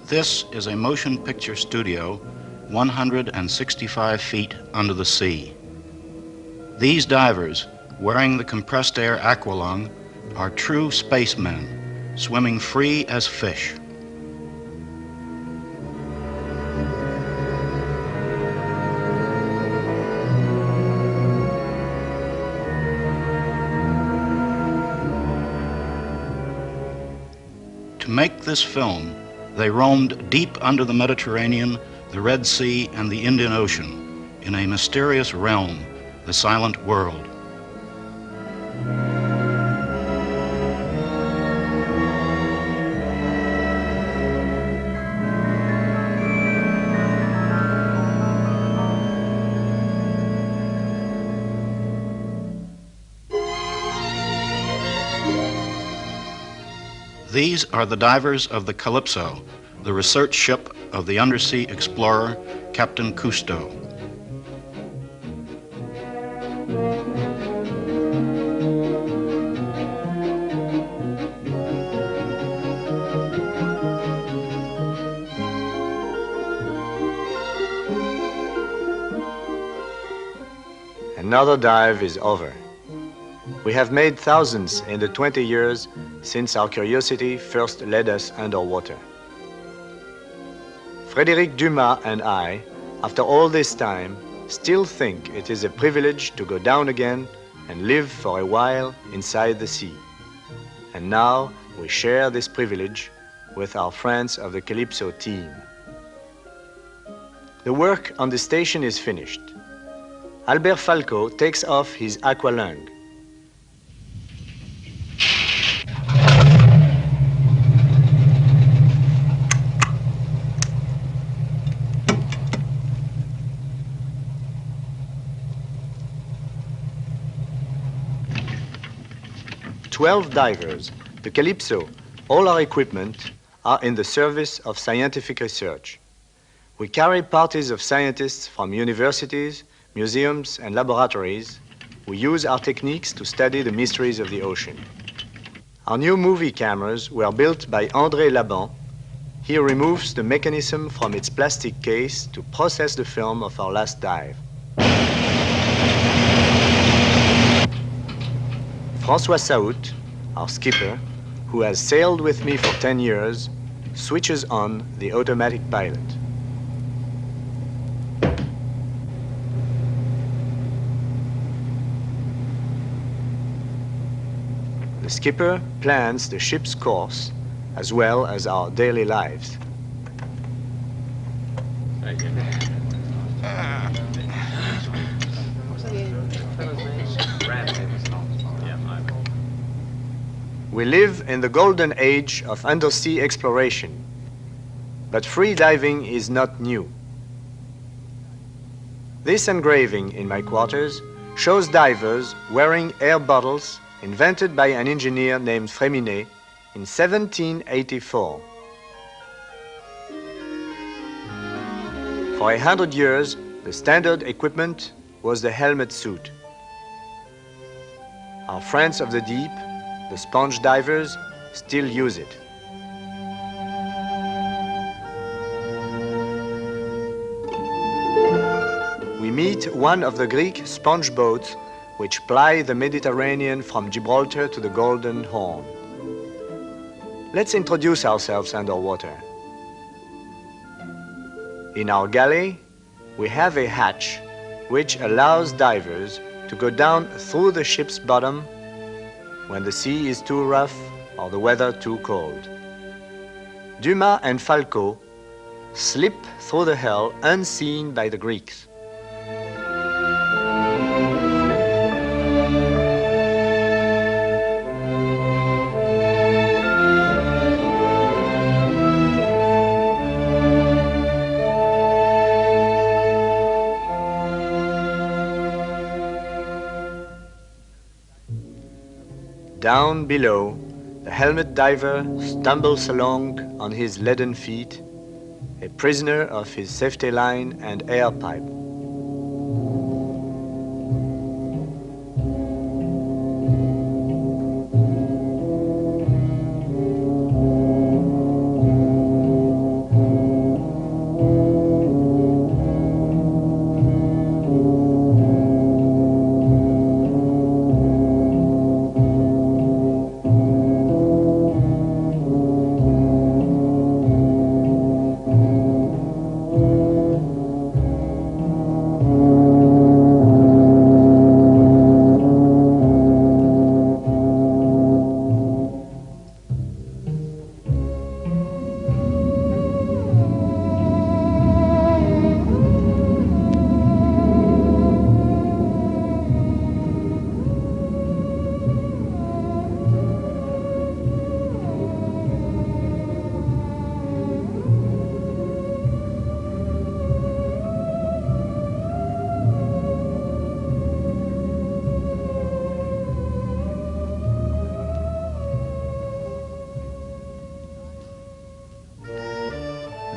This is a motion picture studio 165 feet under the sea. These divers, wearing the compressed air aqualung, are true spacemen, swimming free as fish. To make this film, they roamed deep under the Mediterranean, the Red Sea, and the Indian Ocean, in a mysterious realm, the silent world. These are the divers of the Calypso, the research ship of the undersea explorer, Captain Cousteau. Another dive is over. We have made thousands in the 20 years since our curiosity first led us underwater. Frédéric Dumas and I, after all this time, still think it is a privilege to go down again and live for a while inside the sea. And now we share this privilege with our friends of the Calypso team. The work on the station is finished. Albert Falco takes off his aqualung. "12 divers, the Calypso, all our equipment are in the service of scientific research. We carry parties of scientists from universities, museums, and laboratories who use our techniques to study the mysteries of the ocean. Our new movie cameras were built by André Laban. He removes the mechanism from its plastic case to process the film of our last dive. François Saout, our skipper, who has sailed with me for 10 years, switches on the automatic pilot. The skipper plans the ship's course as well as our daily lives. We live in the golden age of undersea exploration, but free diving is not new. This engraving in my quarters shows divers wearing air bottles invented by an engineer named Fréminet in 1784. For 100 years, the standard equipment was the helmet suit. Our friends of the deep, the sponge divers, still use it. We meet one of the Greek sponge boats which ply the Mediterranean from Gibraltar to the Golden Horn. Let's introduce ourselves underwater. In our galley, we have a hatch which allows divers to go down through the ship's bottom when the sea is too rough or the weather too cold. Dumas and Falco slip through the hull unseen by the Greeks. Down below, the helmet diver stumbles along on his leaden feet, a prisoner of his safety line and air pipe.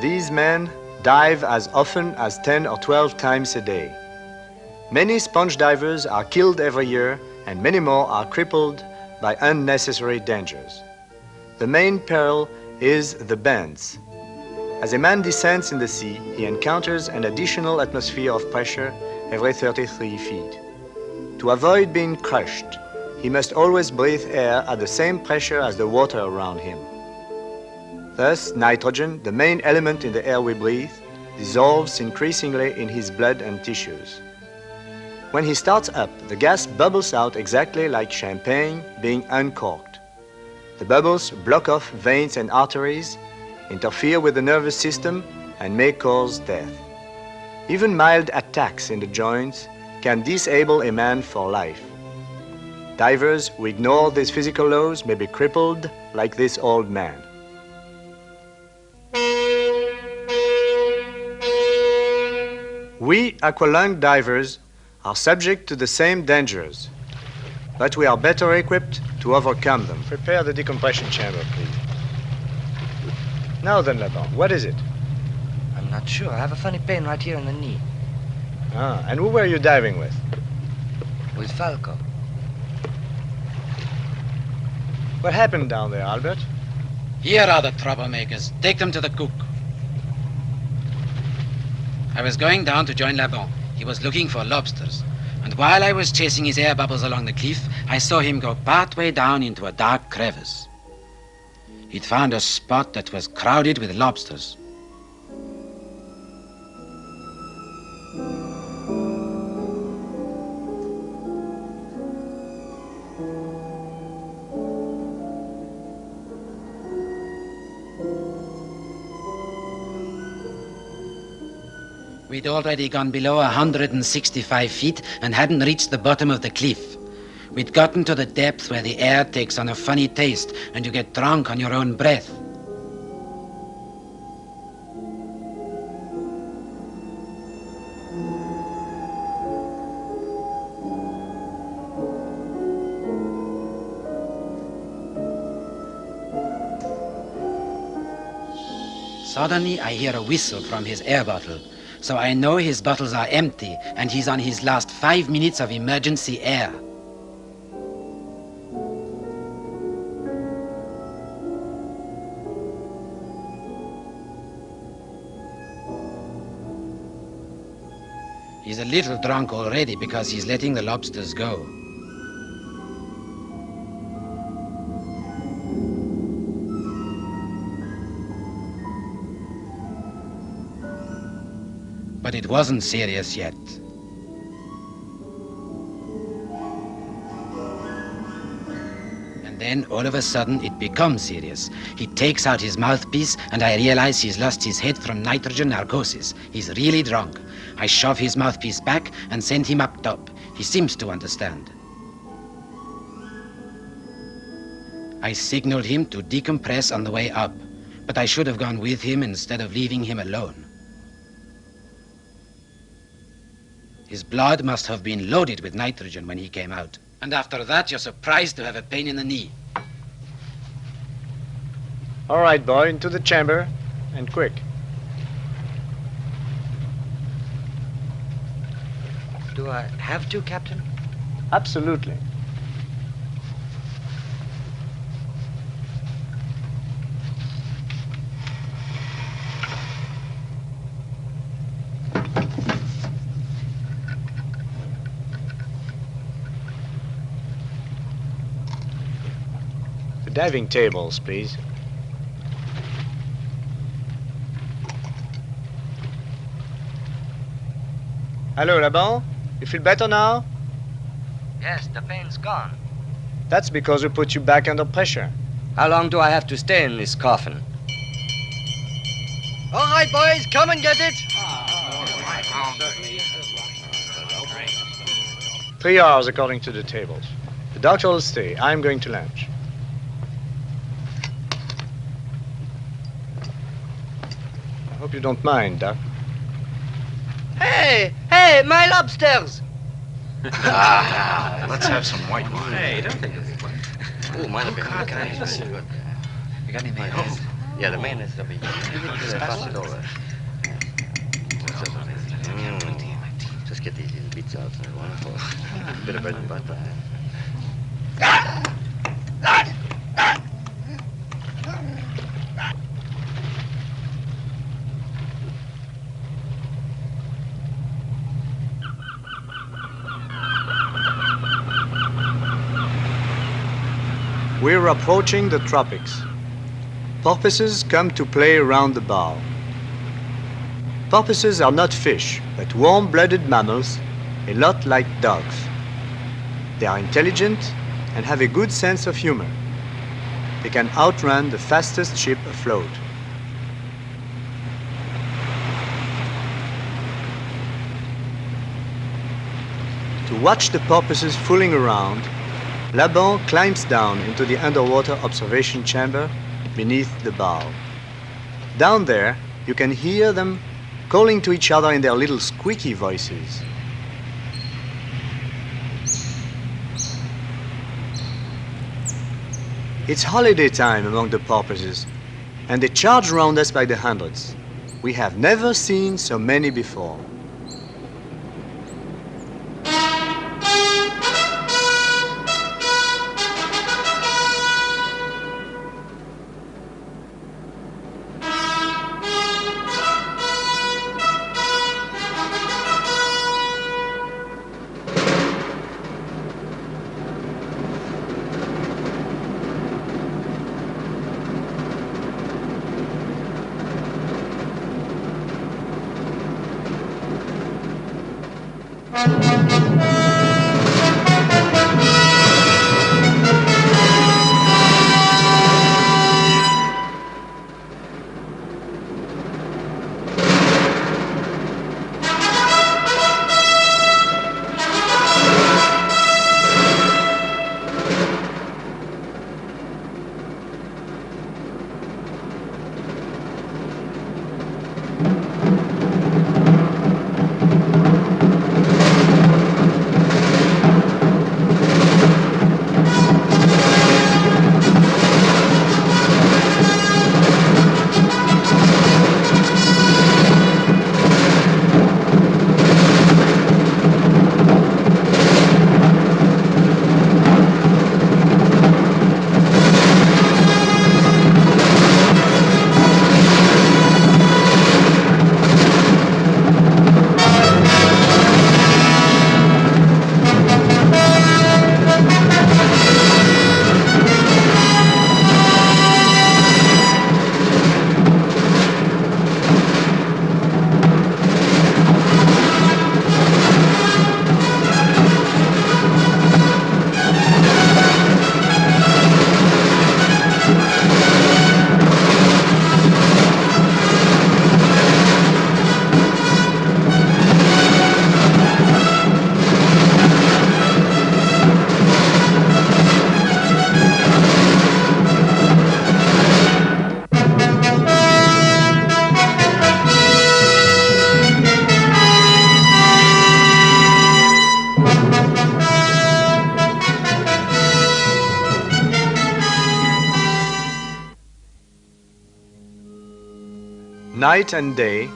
These men dive as often as 10 or 12 times a day. Many sponge divers are killed every year, and many more are crippled by unnecessary dangers. The main peril is the bends. As a man descends in the sea, he encounters an additional atmosphere of pressure every 33 feet. To avoid being crushed, he must always breathe air at the same pressure as the water around him. Thus, nitrogen, the main element in the air we breathe, dissolves increasingly in his blood and tissues. When he starts up, the gas bubbles out exactly like champagne being uncorked. The bubbles block off veins and arteries, interfere with the nervous system, and may cause death. Even mild attacks in the joints can disable a man for life. Divers who ignore these physical laws may be crippled like this old man. We aqualung divers are subject to the same dangers, but we are better equipped to overcome them. Prepare the decompression chamber, please. Now then, Laban, what is it? I'm not sure. I have a funny pain right here in the knee. Ah, and who were you diving with? With Falco. What happened down there, Albert? Here are the troublemakers. Take them to the cook. I was going down to join Laban. He was looking for lobsters. And while I was chasing his air bubbles along the cliff, I saw him go partway down into a dark crevice. He'd found a spot that was crowded with lobsters. We'd already gone below 165 feet and hadn't reached the bottom of the cliff. We'd gotten to the depth where the air takes on a funny taste and you get drunk on your own breath. Suddenly, I hear a whistle from his air bottle. So I know his bottles are empty and he's on his last 5 minutes of emergency air. He's a little drunk already because he's letting the lobsters go. But it wasn't serious yet. And then, all of a sudden, it becomes serious. He takes out his mouthpiece, and I realize he's lost his head from nitrogen narcosis. He's really drunk. I shove his mouthpiece back and send him up top. He seems to understand. I signaled him to decompress on the way up, but I should have gone with him instead of leaving him alone. His blood must have been loaded with nitrogen when he came out. And after that, you're surprised to have a pain in the knee. All right, boy, into the chamber, and quick. Do I have to, Captain? Absolutely. The diving tables, please. Hello, là-bas? You feel better now? Yes, the pain's gone. That's because we put you back under pressure. How long do I have to stay in this coffin? All right, boys, come and get it. 3 hours according to the tables. The doctor will stay. I'm going to lunch. I hope you don't mind, Doc. Hey, my lobsters! Let's have some white wine. Hey, don't take this. Oh, mind if I can I just You got any mayonnaise? Yeah, the mayonnaise will be. Pass it over. Just get these little bits out. Wonderful. A bit of bread and butter. We're approaching the tropics. Porpoises come to play around the bow. Porpoises are not fish, but warm-blooded mammals, a lot like dogs. They are intelligent and have a good sense of humor. They can outrun the fastest ship afloat. To watch the porpoises fooling around, Laban climbs down into the underwater observation chamber beneath the bow. Down there, you can hear them calling to each other in their little squeaky voices. It's holiday time among the porpoises, and they charge around us by the hundreds. We have never seen so many before. Night and day,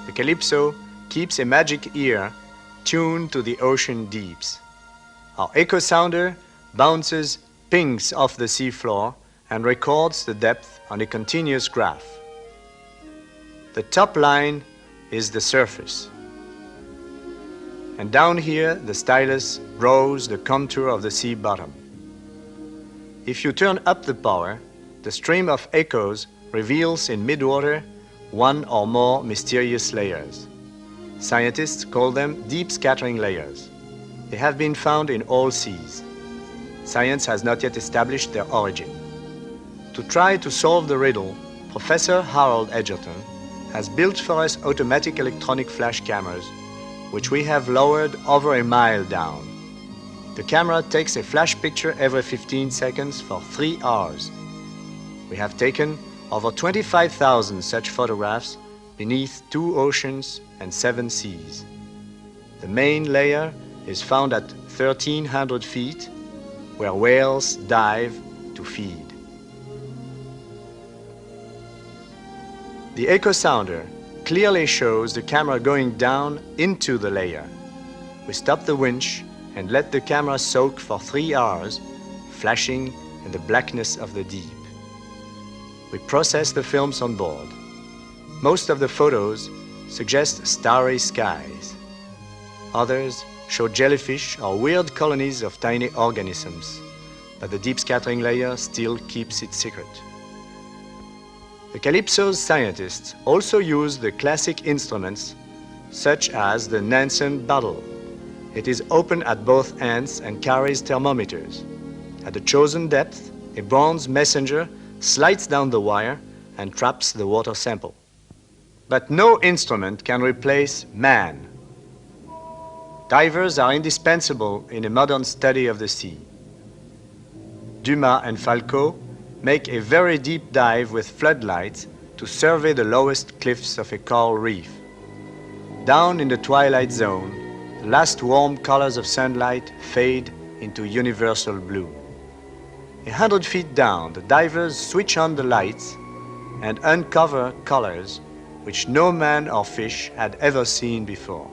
the Calypso keeps a magic ear tuned to the ocean deeps. Our echo sounder bounces pings off the seafloor and records the depth on a continuous graph. The top line is the surface. And down here, the stylus draws the contour of the sea bottom. If you turn up the power, the stream of echoes reveals in midwater one or more mysterious layers. Scientists call them deep scattering layers. They have been found in all seas. Science has not yet established their origin. To try to solve the riddle, Professor Harold Edgerton has built for us automatic electronic flash cameras, which we have lowered over a mile down. The camera takes a flash picture every 15 seconds for 3 hours. We have taken over 25,000 such photographs beneath 2 oceans and 7 seas. The main layer is found at 1,300 feet, where whales dive to feed. The echo sounder clearly shows the camera going down into the layer. We stop the winch and let the camera soak for 3 hours, flashing in the blackness of the deep. We process the films on board. Most of the photos suggest starry skies. Others show jellyfish or weird colonies of tiny organisms, but the deep scattering layer still keeps its secret. The Calypso's scientists also use the classic instruments, such as the Nansen bottle. It is open at both ends and carries thermometers. At the chosen depth, a bronze messenger slides down the wire and traps the water sample. But no instrument can replace man. Divers are indispensable in a modern study of the sea. Dumas and Falco make a very deep dive with floodlights to survey the lowest cliffs of a coral reef. Down in the twilight zone, the last warm colors of sunlight fade into universal blue. 100 feet down, the divers switch on the lights and uncover colors which no man or fish had ever seen before.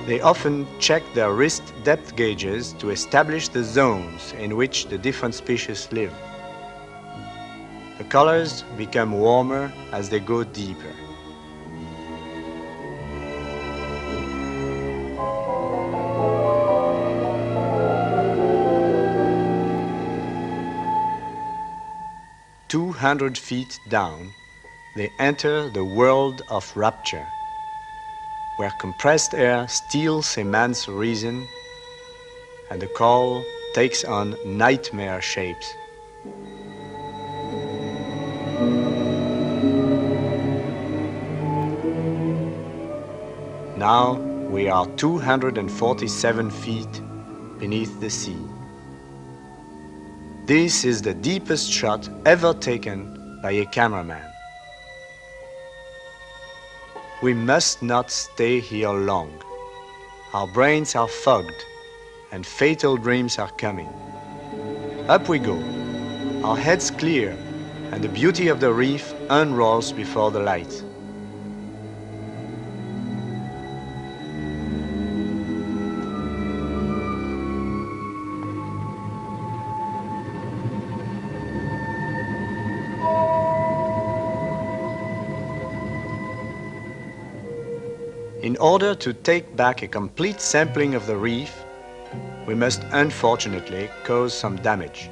They often check their wrist depth gauges to establish the zones in which the different species live. The colors become warmer as they go deeper. "200 feet down, they enter the world of rapture, where compressed air steals a man's reason and the coral takes on nightmare shapes. Now we are 247 feet beneath the sea. This is the deepest shot ever taken by a cameraman. We must not stay here long. Our brains are fogged and fatal dreams are coming. Up we go, our heads clear, and the beauty of the reef unrolls before the light. In order to take back a complete sampling of the reef, we must unfortunately cause some damage.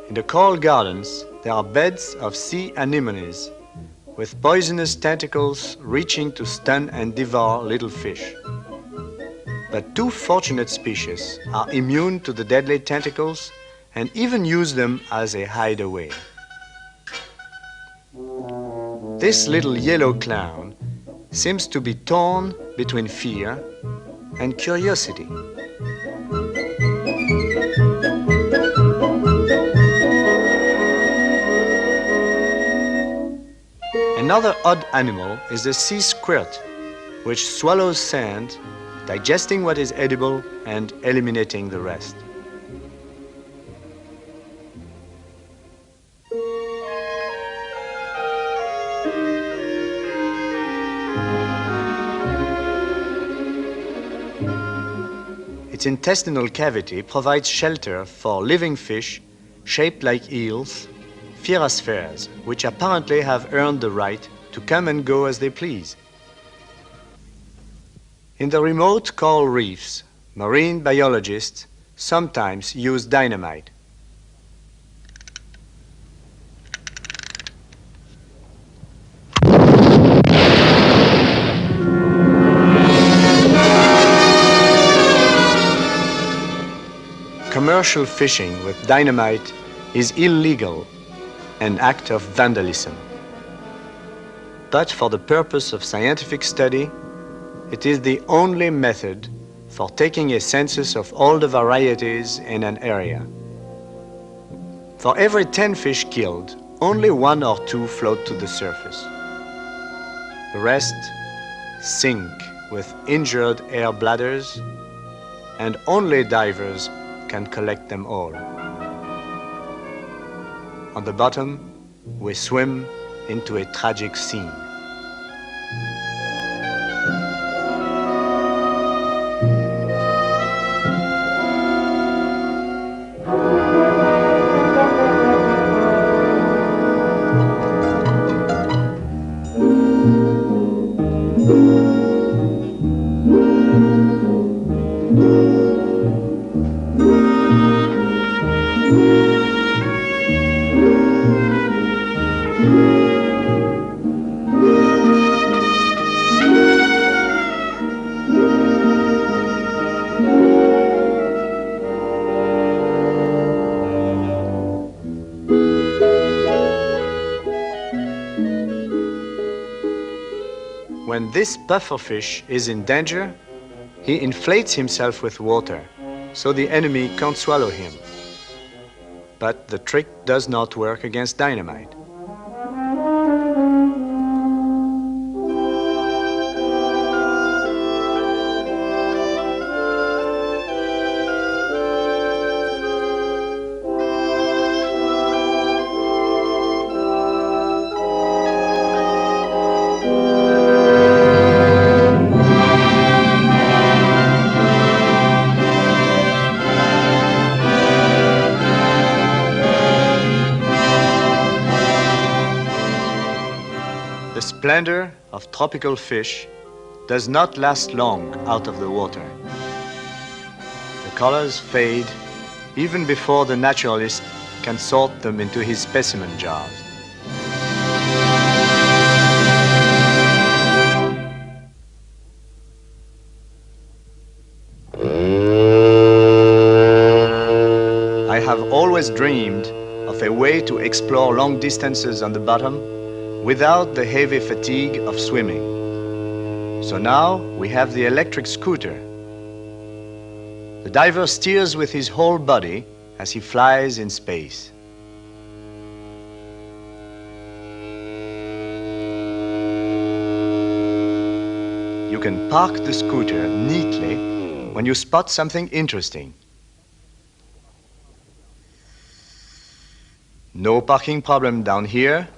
In the coral gardens, there are beds of sea anemones with poisonous tentacles reaching to stun and devour little fish. But 2 fortunate species are immune to the deadly tentacles and even use them as a hideaway. This little yellow clown seems to be torn between fear and curiosity. Another odd animal is the sea squirt, which swallows sand digesting what is edible and eliminating the rest. Its intestinal cavity provides shelter for living fish shaped like eels, phyraspheres, which apparently have earned the right to come and go as they please. In the remote coral reefs, marine biologists sometimes use dynamite. Commercial fishing with dynamite is illegal, an act of vandalism. But for the purpose of scientific study, it is the only method for taking a census of all the varieties in an area. For every 10 fish killed, only 1 or 2 float to the surface. The rest sink with injured air bladders, and only divers can collect them all. On the bottom, we swim into a tragic scene. When this pufferfish is in danger, he inflates himself with water, so the enemy can't swallow him. But the trick does not work against dynamite. The splendor of tropical fish does not last long out of the water. The colors fade even before the naturalist can sort them into his specimen jars. I have always dreamed of a way to explore long distances on the bottom without the heavy fatigue of swimming. So now we have the electric scooter. The diver steers with his whole body as he flies in space. You can park the scooter neatly when you spot something interesting. No parking problem down here.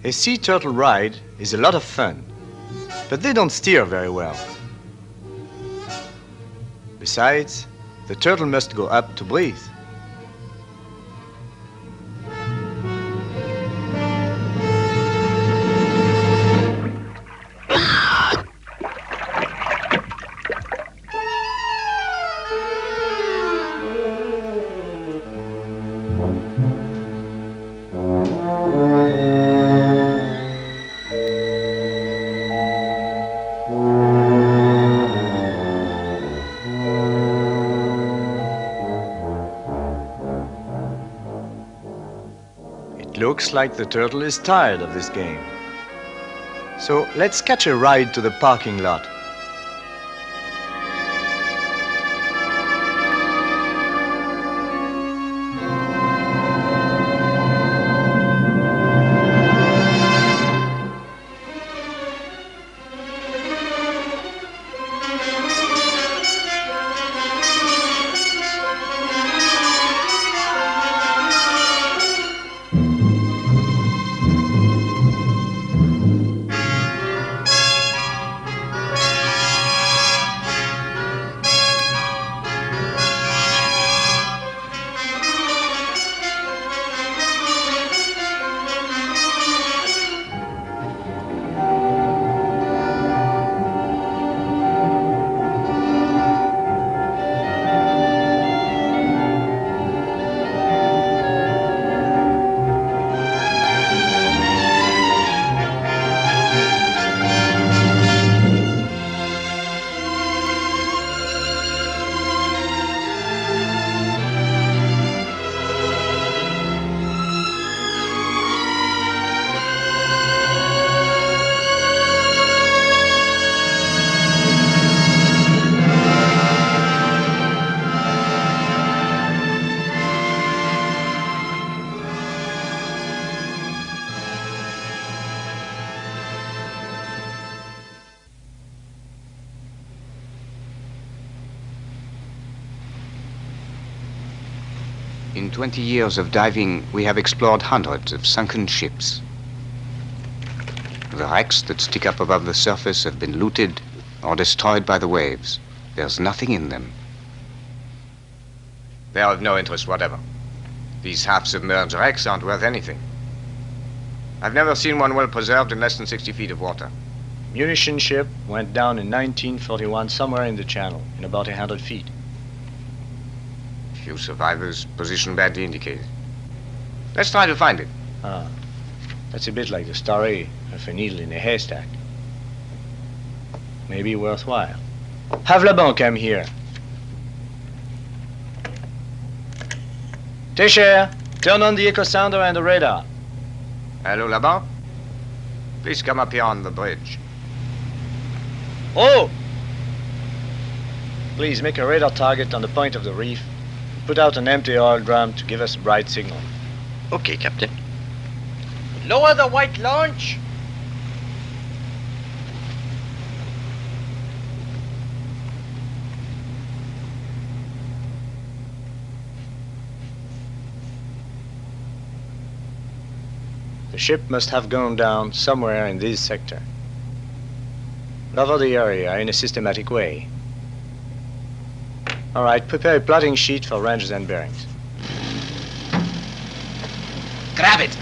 A sea turtle ride is a lot of fun, but they don't steer very well. Besides, the turtle must go up to breathe. Looks like the turtle is tired of this game. So let's catch a ride to the parking lot. In 20 years of diving, we have explored hundreds of sunken ships. The wrecks that stick up above the surface have been looted or destroyed by the waves. There's nothing in them. They are of no interest whatever. These half-submerged wrecks aren't worth anything. I've never seen one well preserved in less than 60 feet of water. Munition ship went down in 1941 somewhere in the channel, in about 100 feet. Few survivors, position badly indicated. Let's try to find it. Ah, that's a bit like the story of a needle in a haystack. Maybe worthwhile. Have Laban come here. Técher, turn on the echo sounder and the radar. Hello, Laban? Please come up here on the bridge. Oh! Please make a radar target on the point of the reef. Put out an empty oil drum to give us a bright signal. Okay, Captain. Lower the white launch. The ship must have gone down somewhere in this sector. Cover the area in a systematic way. All right, prepare a plotting sheet for ranges and bearings. Grab it!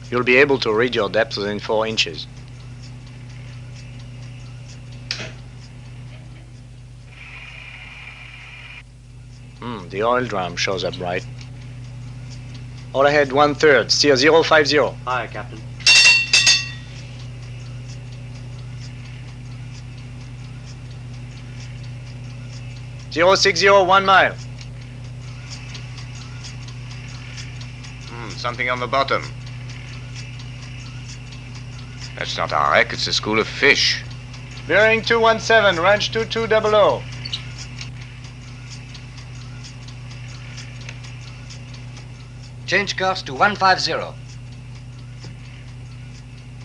You'll be able to read your depth within 4 inches. The oil drum shows up right. All ahead 1/3, steer 050. Aye, Captain. Zero 60, 1 mile. Something on the bottom. That's not a wreck, it's a school of fish. Bearing 217, range 2200. Change course to 150.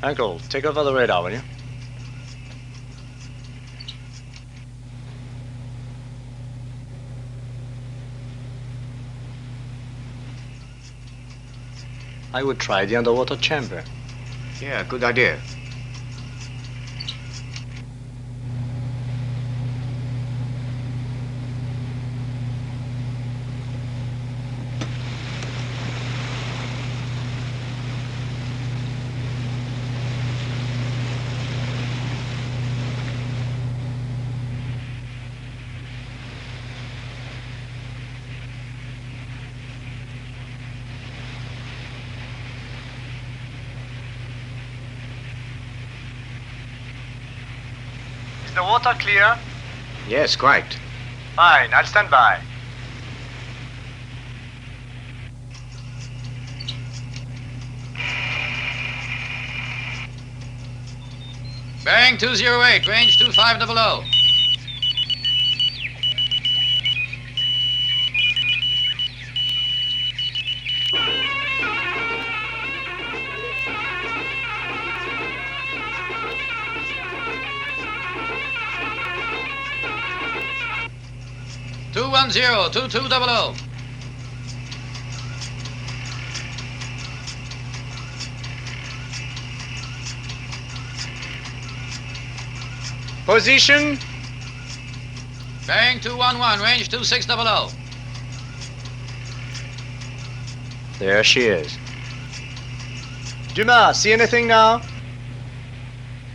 Uncle, take over the radar, will you? I would try the underwater chamber. Yeah, good idea. Is the water clear? Yes, quite. Fine, I'll stand by. Bearing 208, range 2500. Two 2200. Position. Bearing 211, range 2600. There she is. Dumas, see anything now?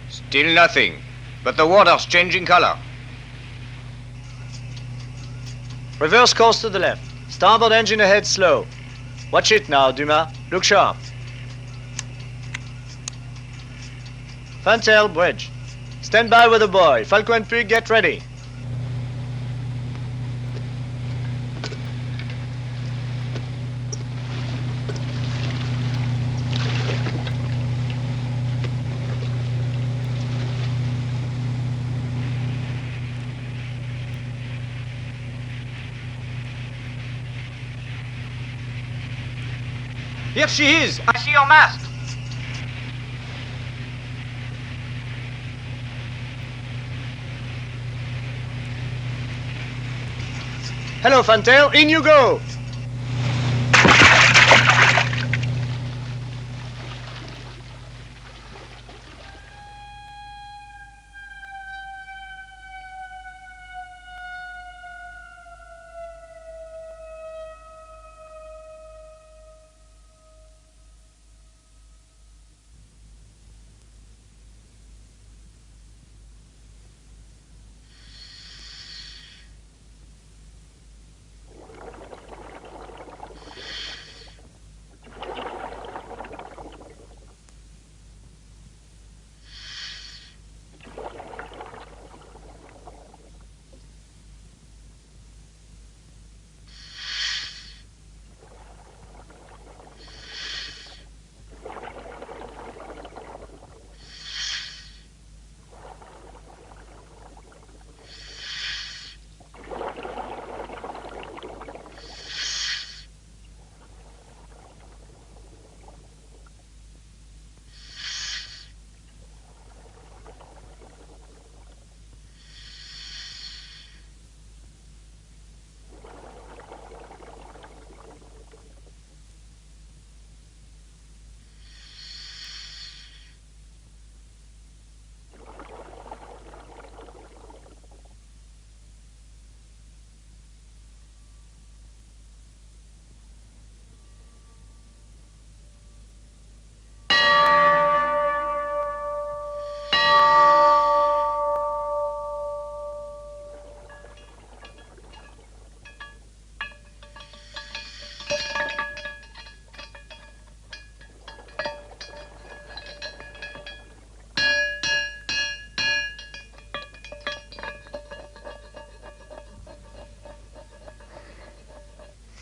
Still nothing. But the water's changing color. Reverse course to the left. Starboard engine ahead slow. Watch it now, Dumas. Look sharp. Fantail, bridge. Stand by with the boy. Falco and Pig, get ready. Here she is. I see your mast. Hello, Fantail. In you go.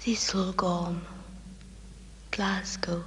Thistlegorm, Glasgow.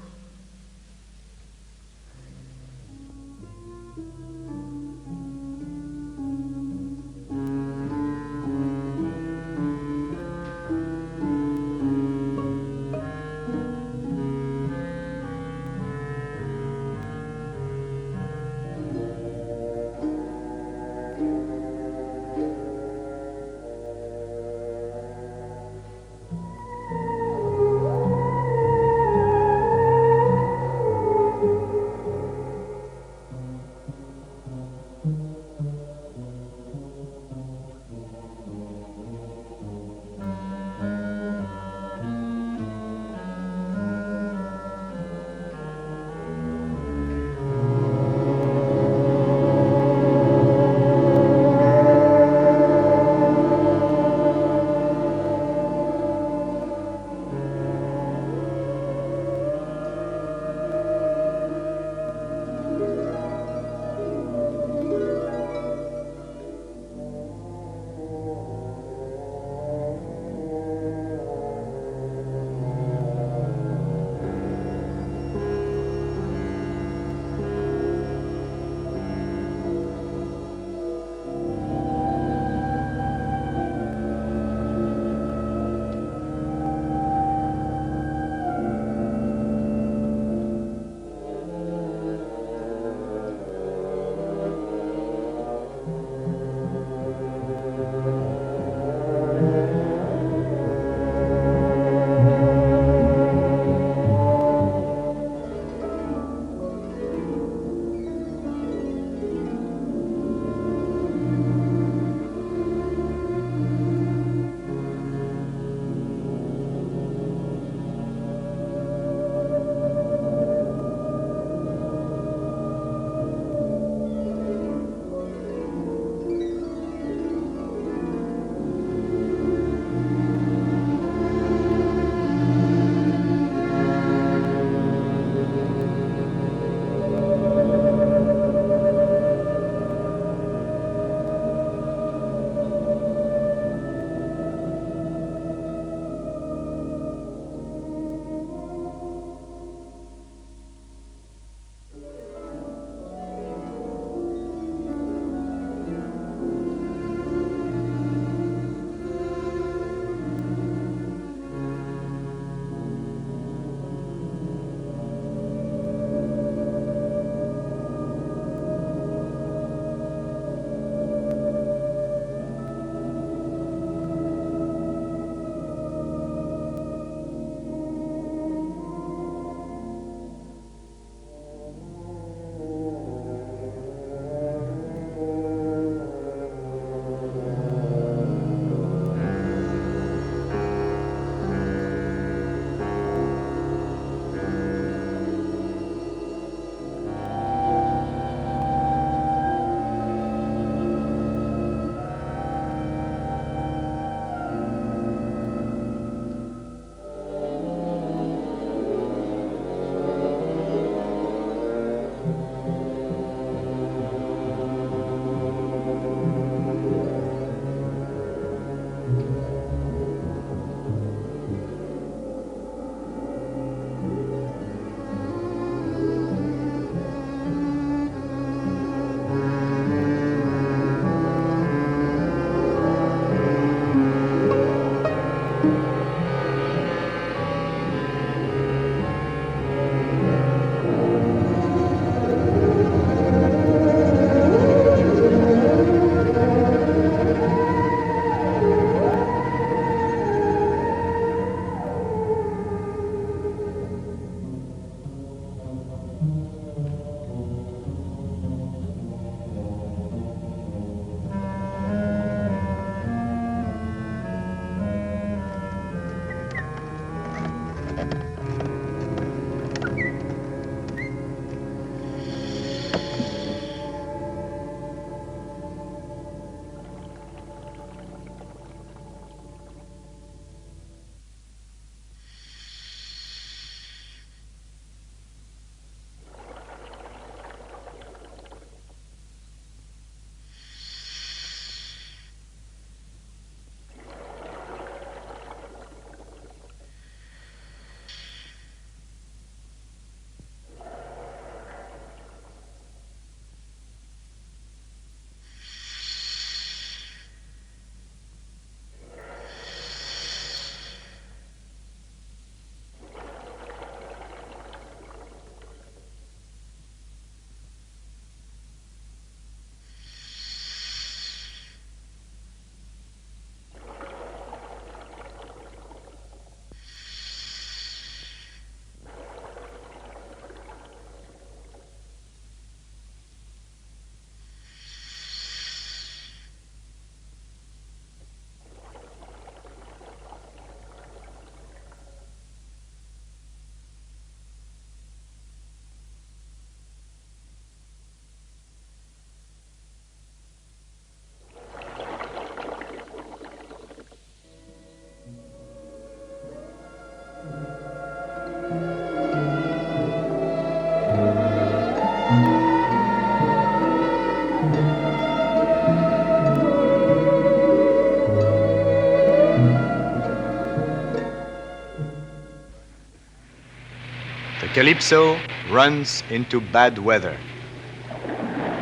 Calypso runs into bad weather.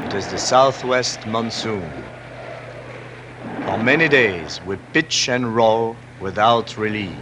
It is the southwest monsoon. For many days, we pitch and roll without relief.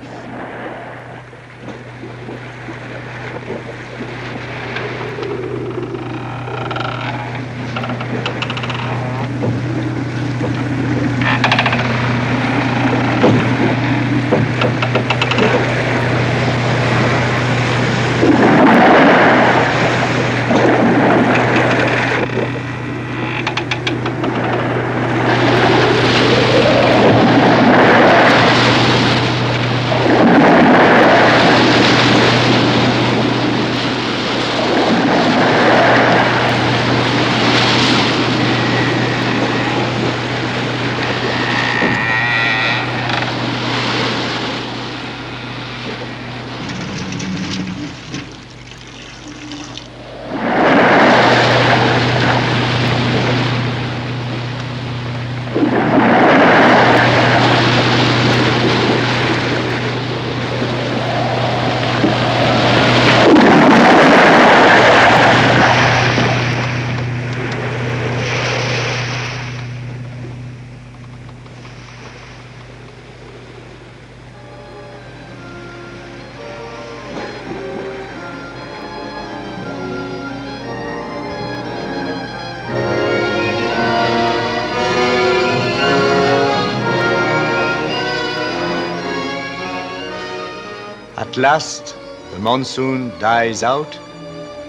At last, the monsoon dies out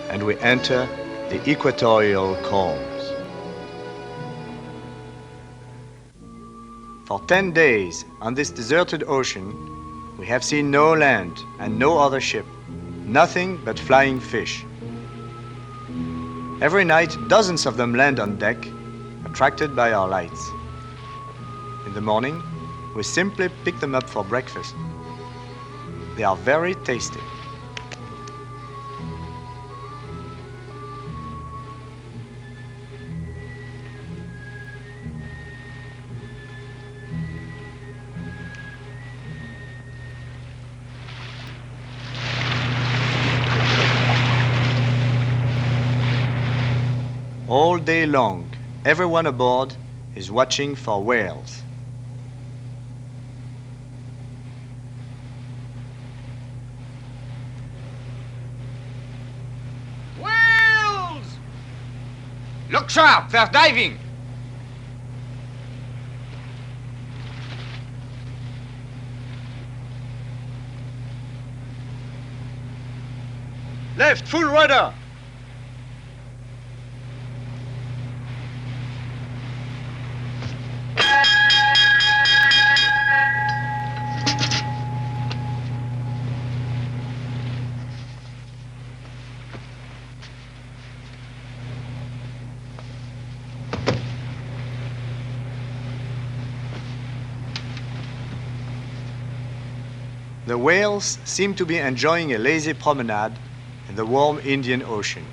and we enter the equatorial calms. For 10 days on this deserted ocean, we have seen no land and no other ship, nothing but flying fish. Every night, dozens of them land on deck, attracted by our lights. In the morning, we simply pick them up for breakfast. They are very tasty. All day long, everyone aboard is watching for whales. Look sharp, they're diving! Left, full rudder! The whales seem to be enjoying a lazy promenade in the warm Indian Ocean.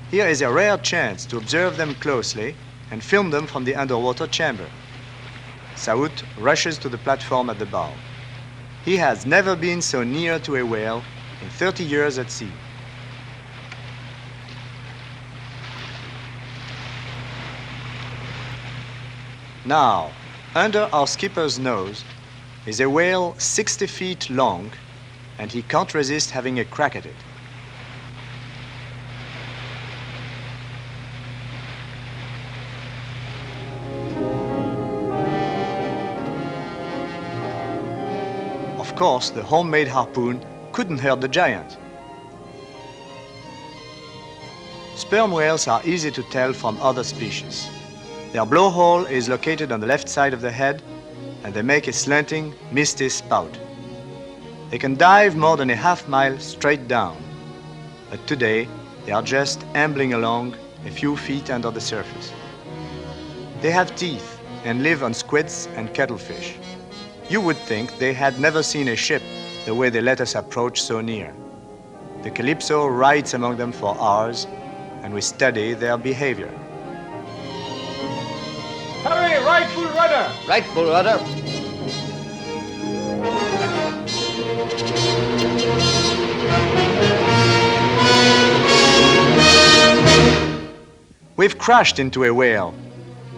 Here is a rare chance to observe them closely and film them from the underwater chamber. Saout rushes to the platform at the bow. He has never been so near to a whale in 30 years at sea. Now, under our skipper's nose is a whale 60 feet long, and he can't resist having a crack at it. Of course, the homemade harpoon couldn't hurt the giant. Sperm whales are easy to tell from other species. Their blowhole is located on the left side of the head, and they make a slanting, misty spout. They can dive more than a half-mile straight down, but today they are just ambling along a few feet under the surface. They have teeth and live on squids and cuttlefish. You would think they had never seen a ship the way they let us approach so near. The Calypso rides among them for hours, and we study their behavior. Hurry, right full rudder! Right, full rudder. We've crashed into a whale.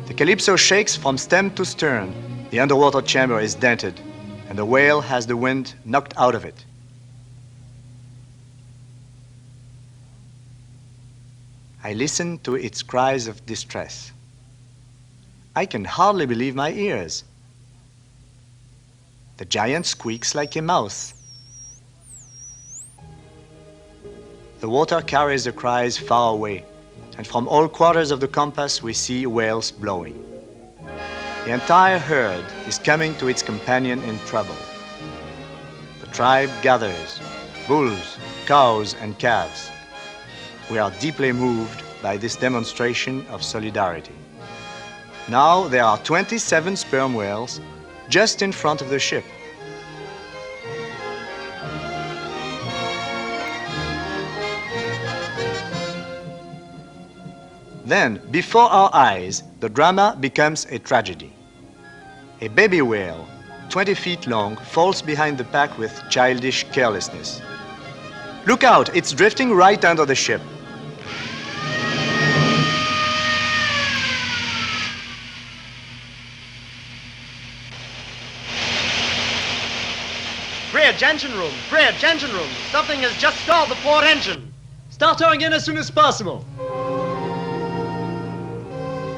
The Calypso shakes from stem to stern. The underwater chamber is dented, and the whale has the wind knocked out of it. I listen to its cries of distress. I can hardly believe my ears. The giant squeaks like a mouse. The water carries the cries far away, and from all quarters of the compass we see whales blowing. The entire herd is coming to its companion in trouble. The tribe gathers, bulls, cows, and calves. We are deeply moved by this demonstration of solidarity. Now there are 27 sperm whales just in front of the ship. Then, before our eyes, the drama becomes a tragedy. A baby whale, 20 feet long, falls behind the pack with childish carelessness. Look out, it's drifting right under the ship. Bridge, engine room! Bridge, engine room! Something has just stalled the port engine! Start towing in as soon as possible!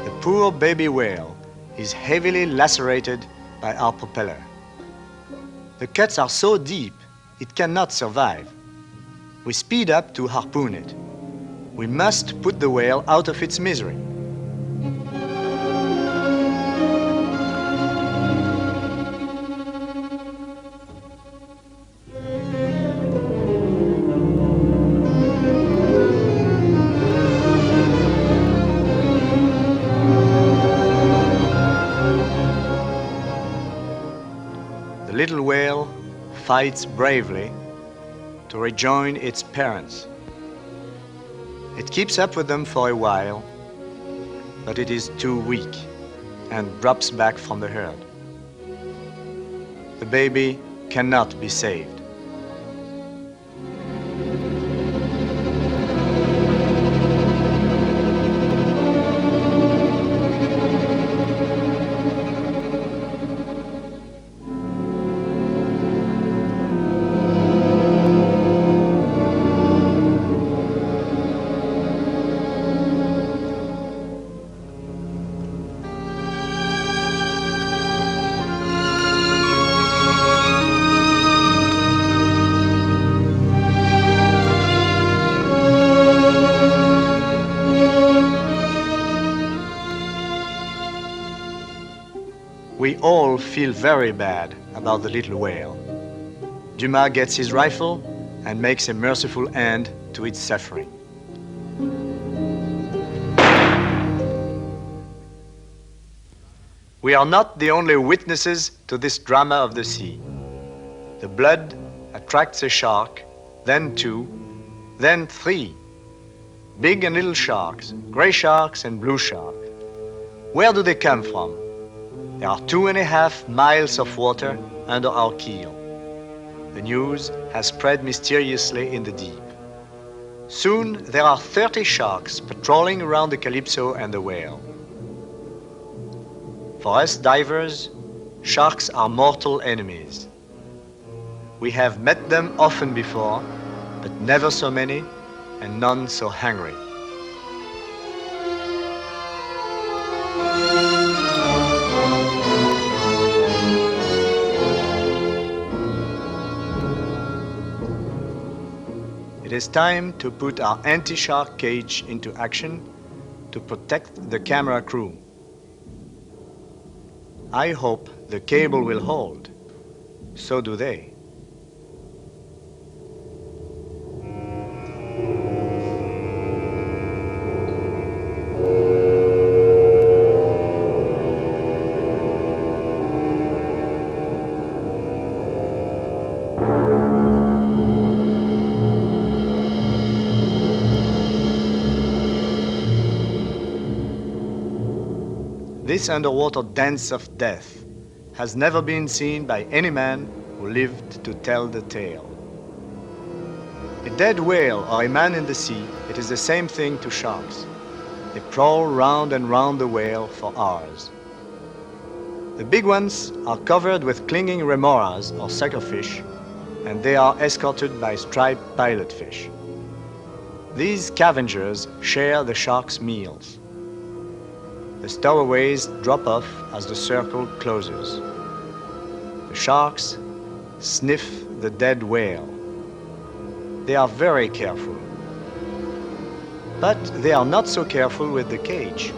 The poor baby whale is heavily lacerated by our propeller. The cuts are so deep, it cannot survive. We speed up to harpoon it. We must put the whale out of its misery. The little whale fights bravely to rejoin its parents. It keeps up with them for a while, but it is too weak and drops back from the herd. The baby cannot be saved. We all feel very bad about the little whale. Dumas gets his rifle and makes a merciful end to its suffering. We are not the only witnesses to this drama of the sea. The blood attracts a shark, then two, then three. Big and little sharks, gray sharks and blue sharks. Where do they come from? There are 2.5 miles of water under our keel. The news has spread mysteriously in the deep. Soon there are 30 sharks patrolling around the Calypso and the whale. For us divers, sharks are mortal enemies. We have met them often before, but never so many and none so hungry. It is time to put our anti-shark cage into action to protect the camera crew. I hope the cable will hold. So do they. This underwater dance of death has never been seen by any man who lived to tell the tale. A dead whale or a man in the sea, it is the same thing to sharks. They prowl round and round the whale for hours. The big ones are covered with clinging remoras or suckerfish, and they are escorted by striped pilotfish. These scavengers share the shark's meals. The stowaways drop off as the circle closes. The sharks sniff the dead whale. They are very careful. But they are not so careful with the cage.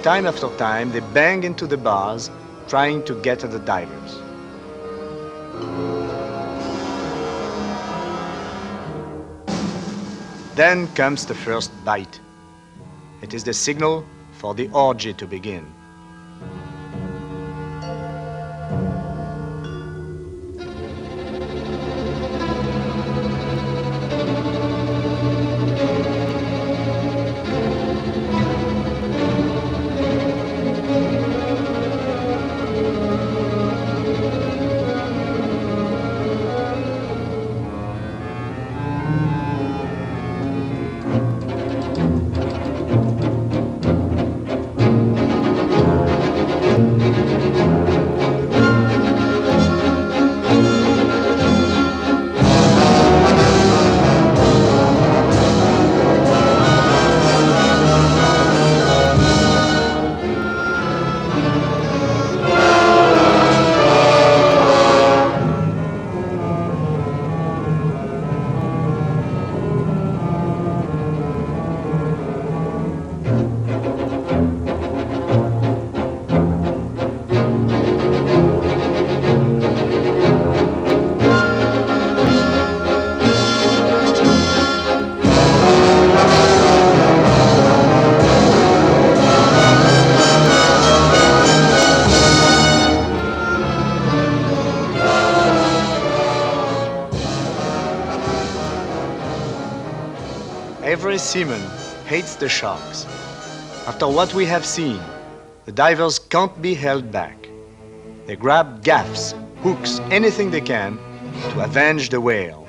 Time after time, they bang into the bars, trying to get at the divers. Then comes the first bite. It is the signal for the orgy to begin. Every seaman hates the sharks. After what we have seen, the divers can't be held back. They grab gaffs, hooks, anything they can to avenge the whale.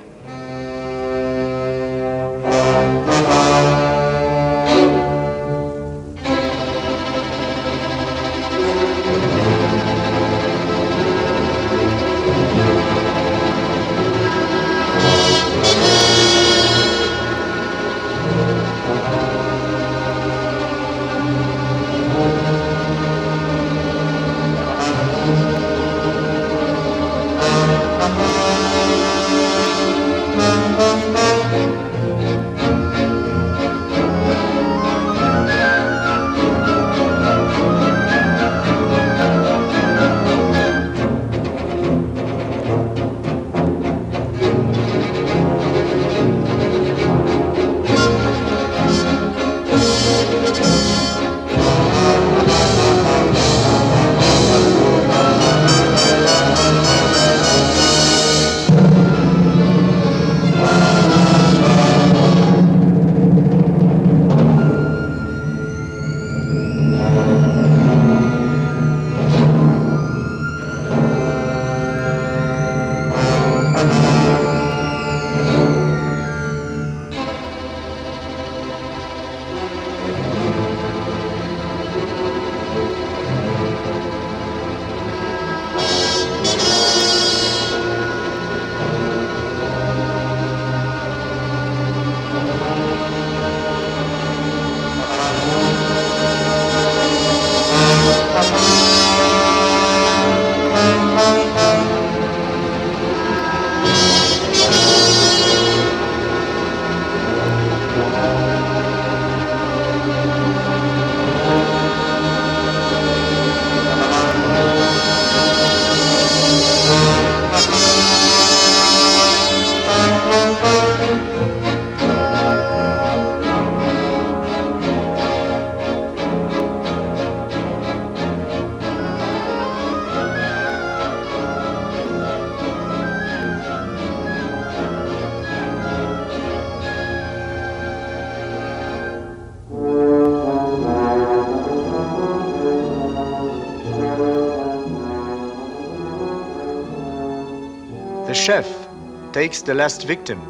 The chef takes the last victim,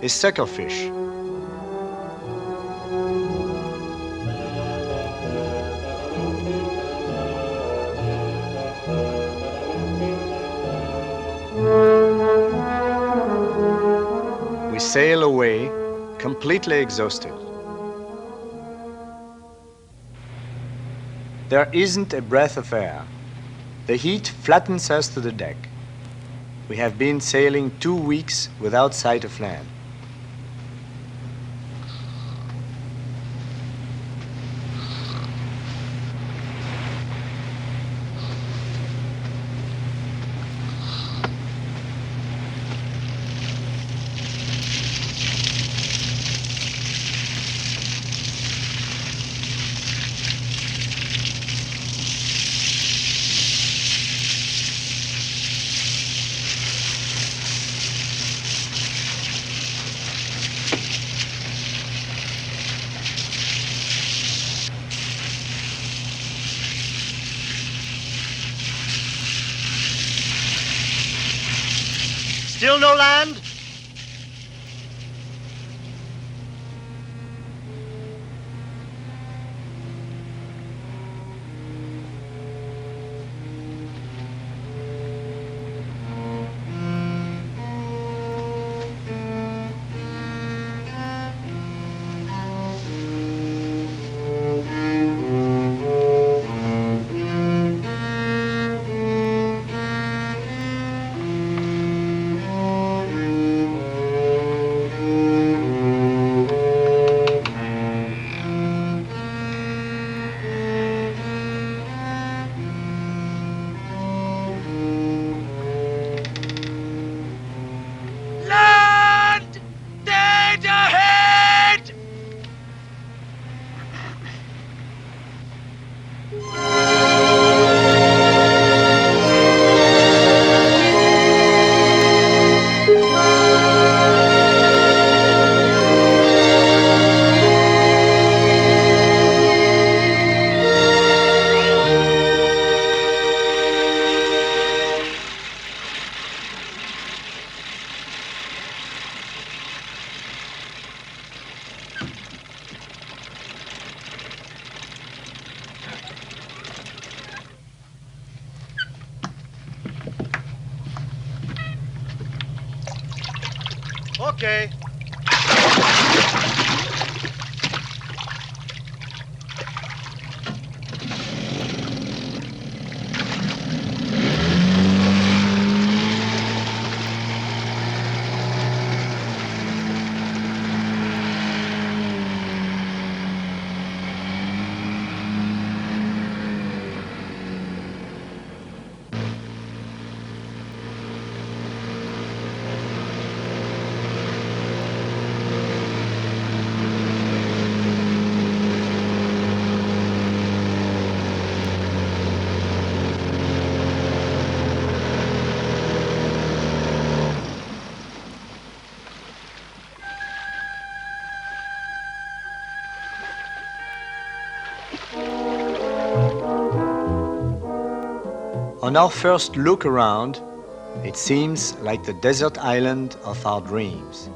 his suckerfish. sail away, completely exhausted. There isn't a breath of air. The heat flattens us to the deck. We have been sailing 2 weeks without sight of land. Still no land? Okay. On our first look around, it seems like the desert island of our dreams.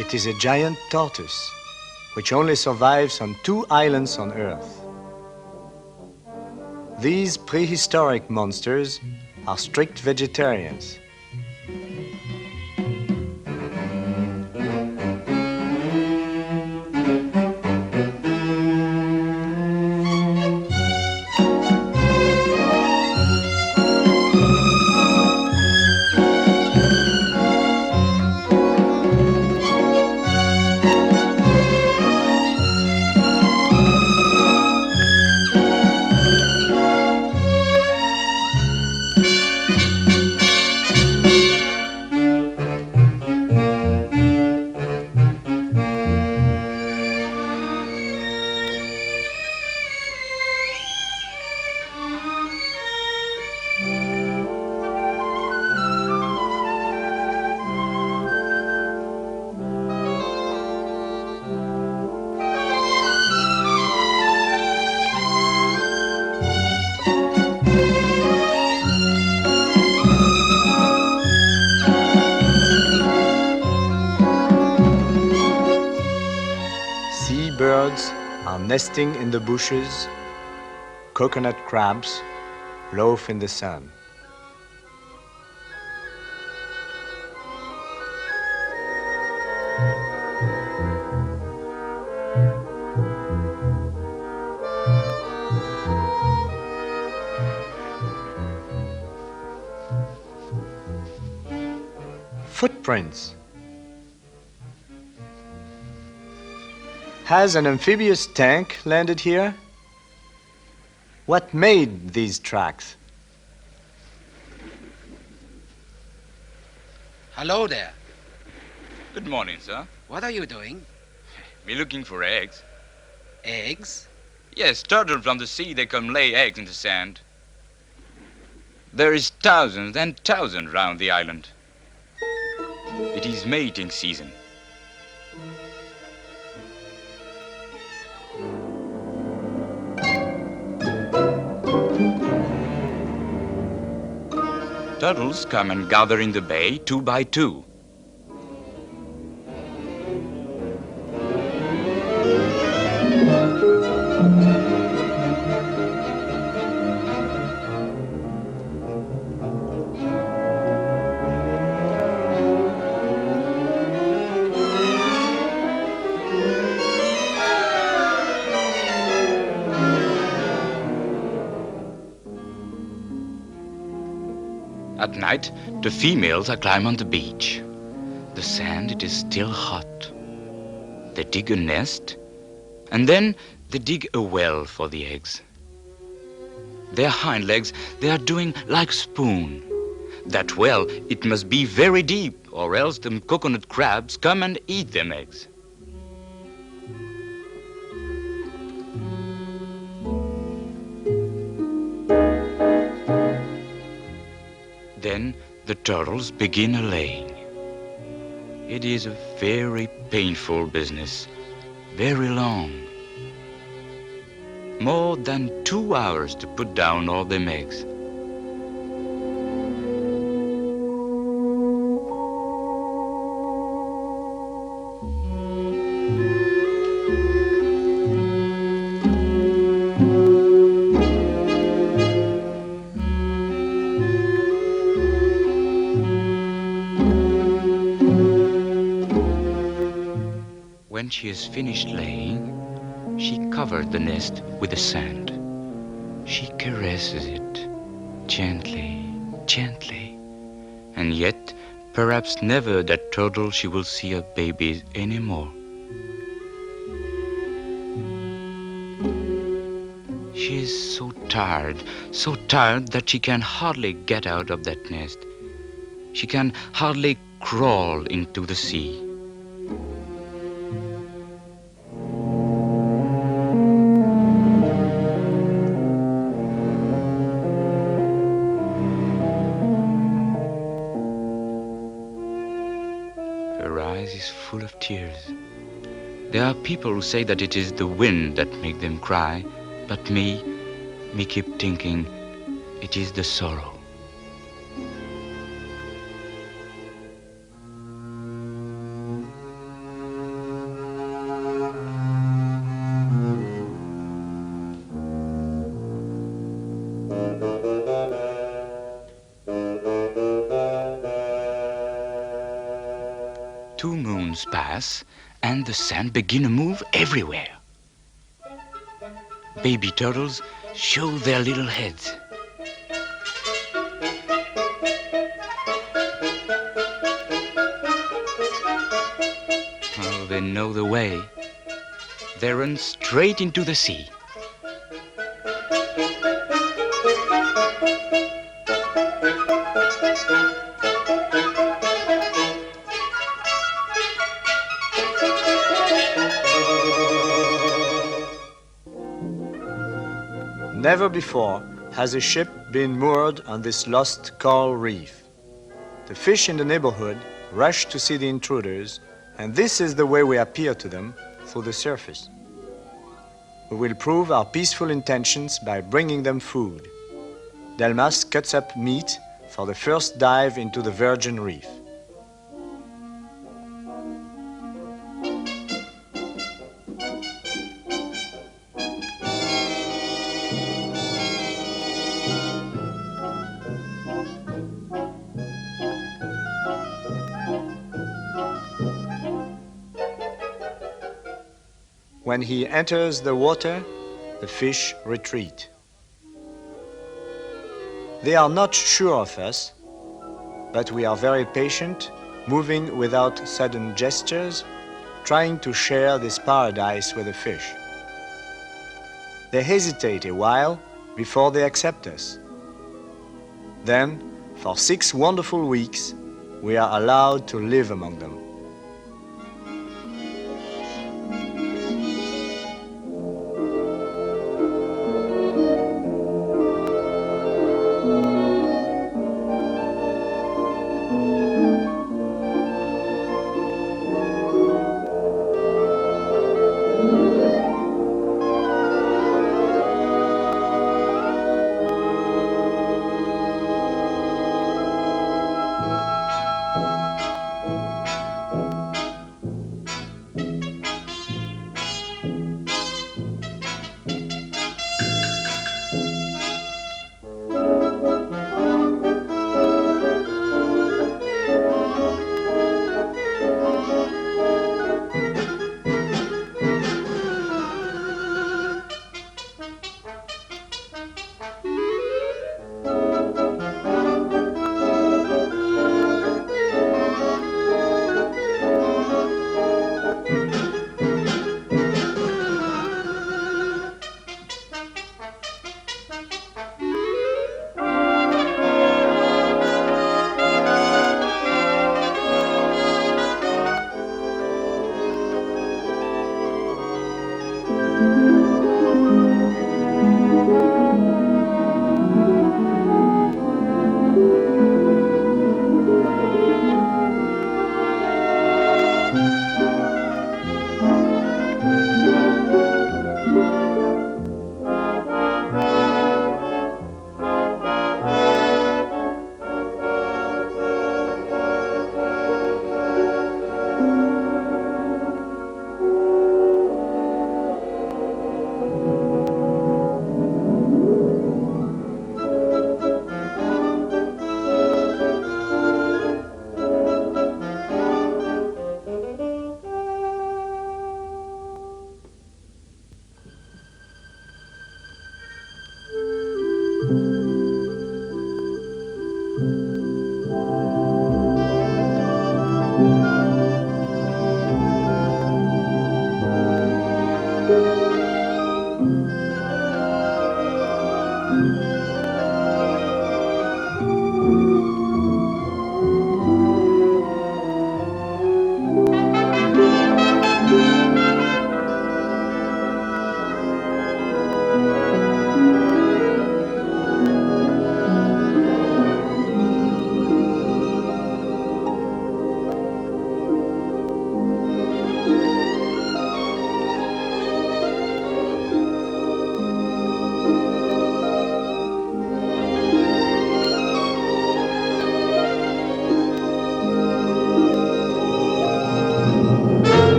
It is a giant tortoise, which only survives on 2 islands on Earth. These prehistoric monsters are strict vegetarians. birds are nesting in the bushes, coconut crabs loaf in the sun. Footprints. Has an amphibious tank landed here? What made these tracks? Hello there. Good morning, sir. What are you doing? We're looking for eggs. Eggs? Yes, turtles from the sea, they come lay eggs in the sand. There is thousands and thousands round the island. It is mating season. Turtles come and gather in the bay 2 by 2. At night, the females are climb on the beach. The sand, it is still hot. They dig a nest, and then they dig a well for the eggs. Their hind legs, they are doing like spoon. That well, it must be very deep, or else the coconut crabs come and eat them eggs. Then the turtles begin a laying. It is a very painful business, very long. More than 2 hours to put down all them eggs. When she has finished laying, she covered the nest with the sand. She caresses it, gently, gently. And yet, perhaps never that turtle she will see her babies anymore. She is so tired that she can hardly get out of that nest. She can hardly crawl into the sea. Her eyes is full of tears. There are people who say that it is the wind that make them cry, but me keep thinking it is the sorrow. Two moons pass, and the sand begin to move everywhere. Baby turtles show their little heads. Oh, they know the way. They run straight into the sea. Never before has a ship been moored on this lost coral reef. The fish in the neighborhood rush to see the intruders, and this is the way we appear to them through the surface. We will prove our peaceful intentions by bringing them food. Delmas cuts up meat for the first dive into the virgin reef. when he enters the water, the fish retreat. They are not sure of us, but we are very patient, moving without sudden gestures, trying to share this paradise with the fish. They hesitate a while before they accept us. Then, for 6 wonderful weeks, we are allowed to live among them.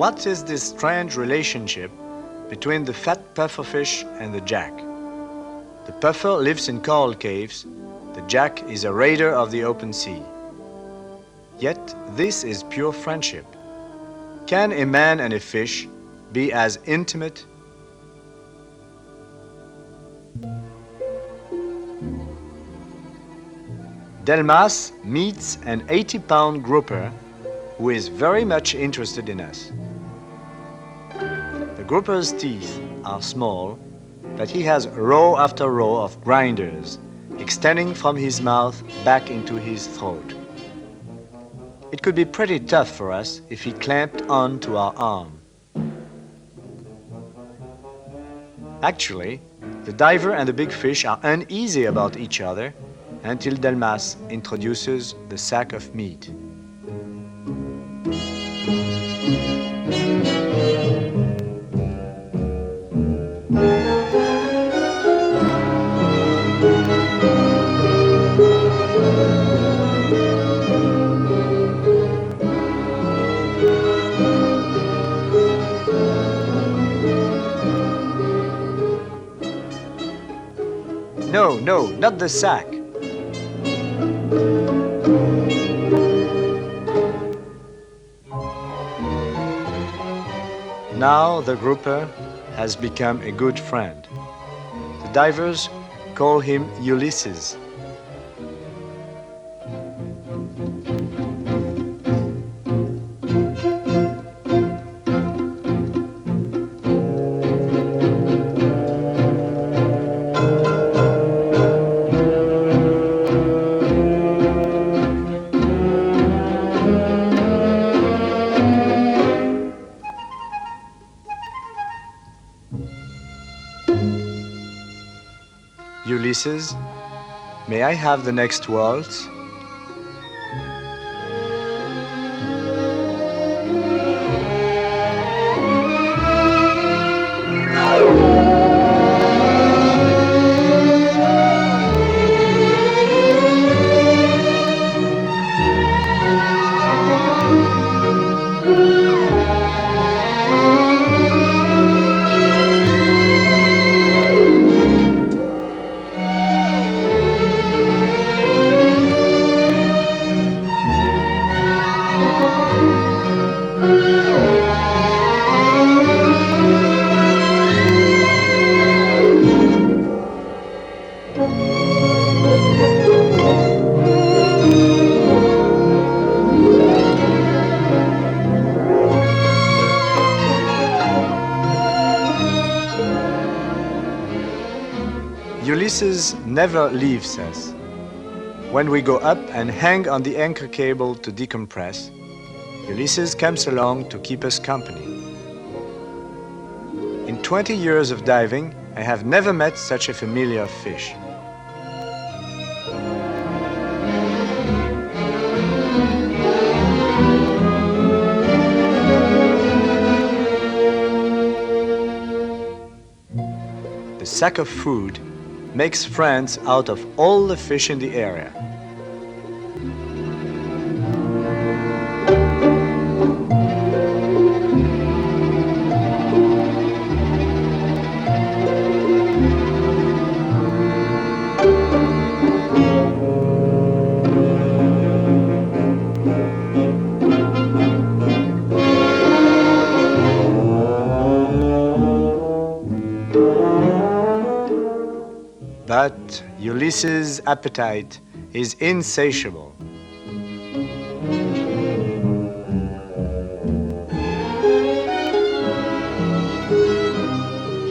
What is this strange relationship between the fat pufferfish and the jack? The puffer lives in coral caves, the jack is a raider of the open sea. Yet this is pure friendship. Can a man and a fish be as intimate? Delmas meets an 80-pound grouper who is very much interested in us. The grouper's teeth are small, but he has row after row of grinders extending from his mouth back into his throat. It could be pretty tough for us if he clamped on to our arm. Actually, the diver and the big fish are uneasy about each other until Delmas introduces the sack of meat. No, not the sack. Now the grouper has become a good friend. The divers call him Ulysses. Ulysses, may I have the next waltz? Ulysses never leaves us. When we go up and hang on the anchor cable to decompress, Ulysses comes along to keep us company. In 20 years of diving, I have never met such a familiar fish. The sack of food makes friends out of all the fish in the area. But Ulysses' appetite is insatiable.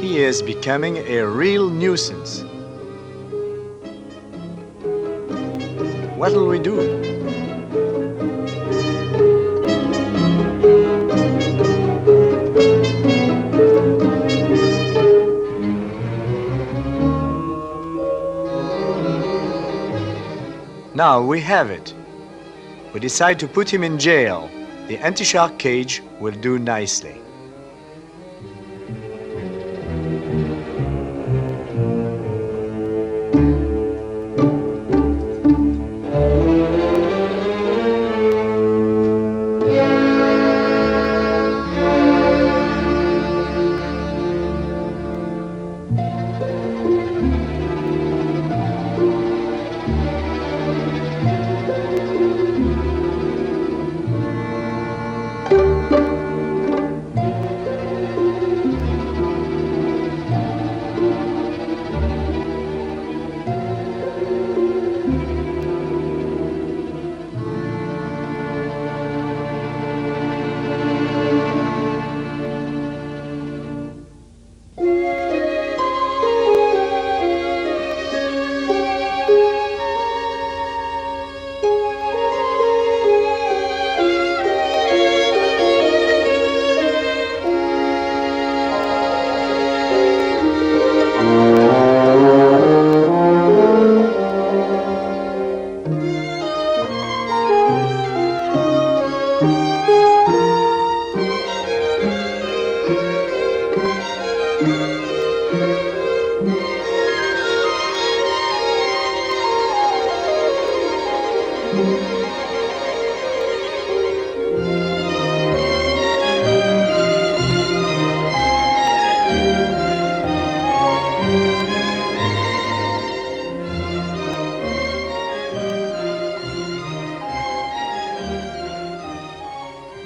He is becoming a real nuisance. What'll we do? Now we have it. We decide to put him in jail. The anti-shark cage will do nicely.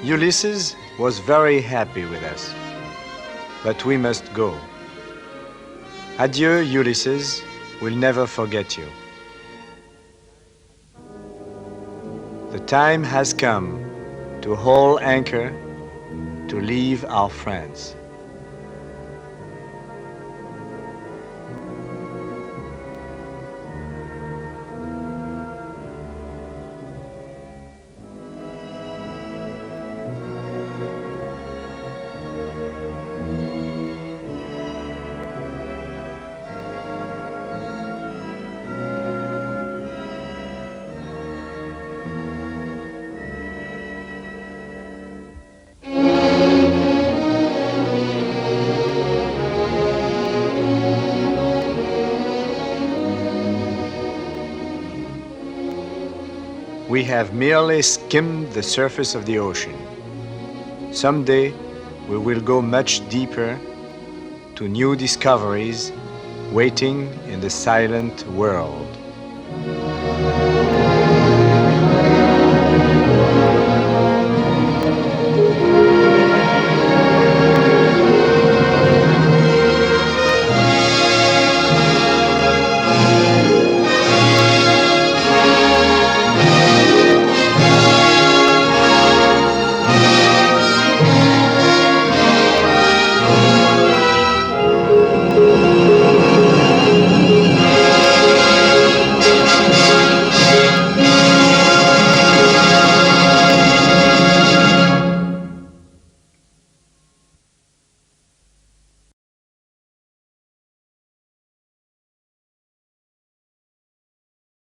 Ulysses was very happy with us, but we must go. Adieu, Ulysses. We'll never forget you. The time has come to haul anchor, to leave our friends. We have merely skimmed the surface of the ocean. Someday, we will go much deeper to new discoveries waiting in the silent world.